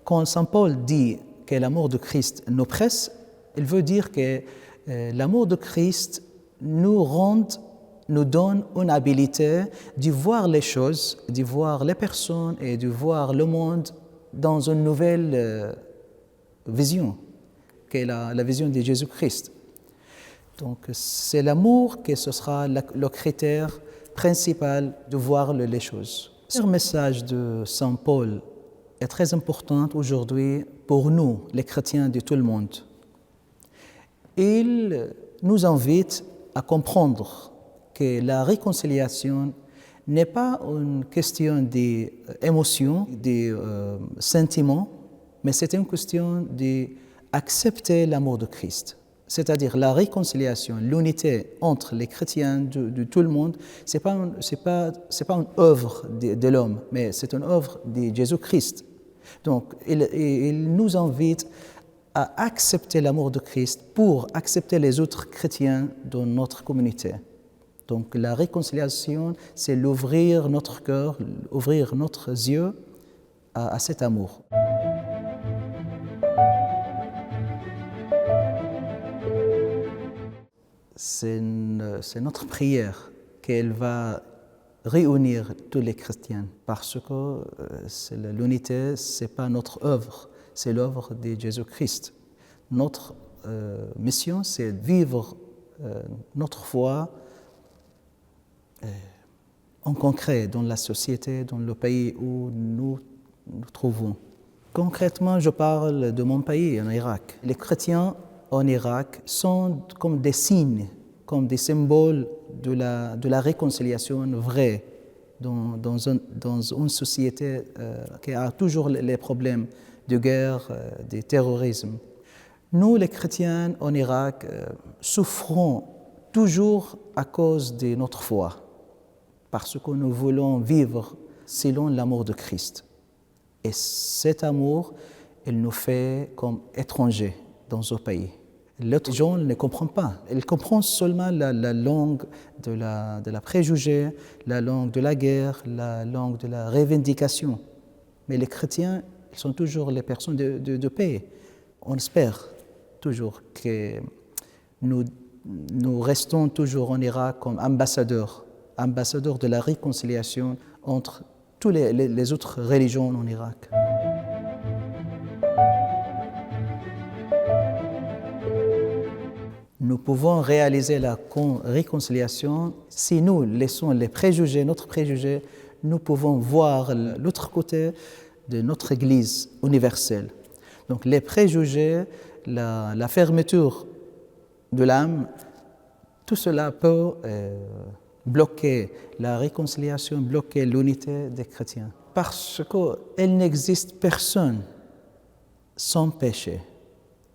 Quand Saint Paul dit que l'amour de Christ nous presse, il veut dire que l'amour de Christ nous donne une habilité de voir les choses, de voir les personnes et de voir le monde dans une nouvelle vision, qui est la vision de Jésus-Christ. Donc c'est l'amour que ce sera le critère principal de voir les choses. Ce message de Saint Paul est très important aujourd'hui pour nous, les chrétiens de tout le monde. Il nous invite à comprendre que la réconciliation n'est pas une question d'émotions, de sentiments, mais c'est une question d'accepter l'amour de Christ. C'est-à-dire la réconciliation, l'unité entre les chrétiens de tout le monde, c'est pas une œuvre de l'homme, mais c'est une œuvre de Jésus-Christ. Donc, il nous invite à accepter l'amour de Christ pour accepter les autres chrétiens dans notre communauté. Donc, la réconciliation, c'est l'ouvrir notre cœur, ouvrir notre yeux à cet amour. C'est notre prière qu'elle va réunir tous les chrétiens parce que l'unité, ce n'est pas notre œuvre, c'est l'œuvre de Jésus-Christ. Notre mission, c'est de vivre notre foi en concret dans la société, dans le pays où nous nous trouvons. Concrètement, je parle de mon pays, en Irak. Les chrétiens en Irak sont comme des signes, comme des symboles de la réconciliation vraie dans une société qui a toujours les problèmes de guerre, de terrorisme. Nous, les chrétiens en Irak, souffrons toujours à cause de notre foi, parce que nous voulons vivre selon l'amour de Christ. Et cet amour, il nous fait comme étrangers dans ce pays. L'autre gens ne comprend pas. Ils comprennent seulement la langue de la préjugé, la langue de la guerre, la langue de la revendication. Mais les chrétiens, ils sont toujours les personnes de paix. On espère toujours que nous restons toujours en Irak comme ambassadeurs de la réconciliation entre toutes les autres religions en Irak. Nous pouvons réaliser la réconciliation si nous laissons notre préjugé, nous pouvons voir l'autre côté de notre Église universelle. Donc les préjugés, la fermeture de l'âme, tout cela peut bloquer la réconciliation, bloquer l'unité des chrétiens. Parce qu'il n'existe personne sans péché.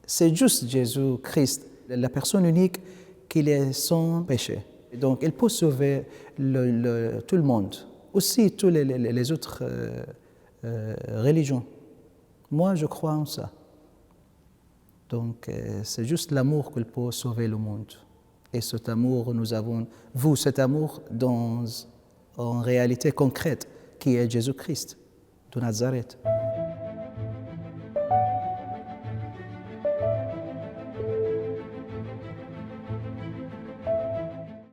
C'est juste Jésus-Christ, la personne unique qui est sans péché. Donc, il peut sauver tout le monde, aussi toutes les autres religions. Moi, je crois en ça. Donc, c'est juste l'amour qui peut sauver le monde. Et cet amour, nous avons vu cet amour en réalité concrète, qui est Jésus-Christ de Nazareth.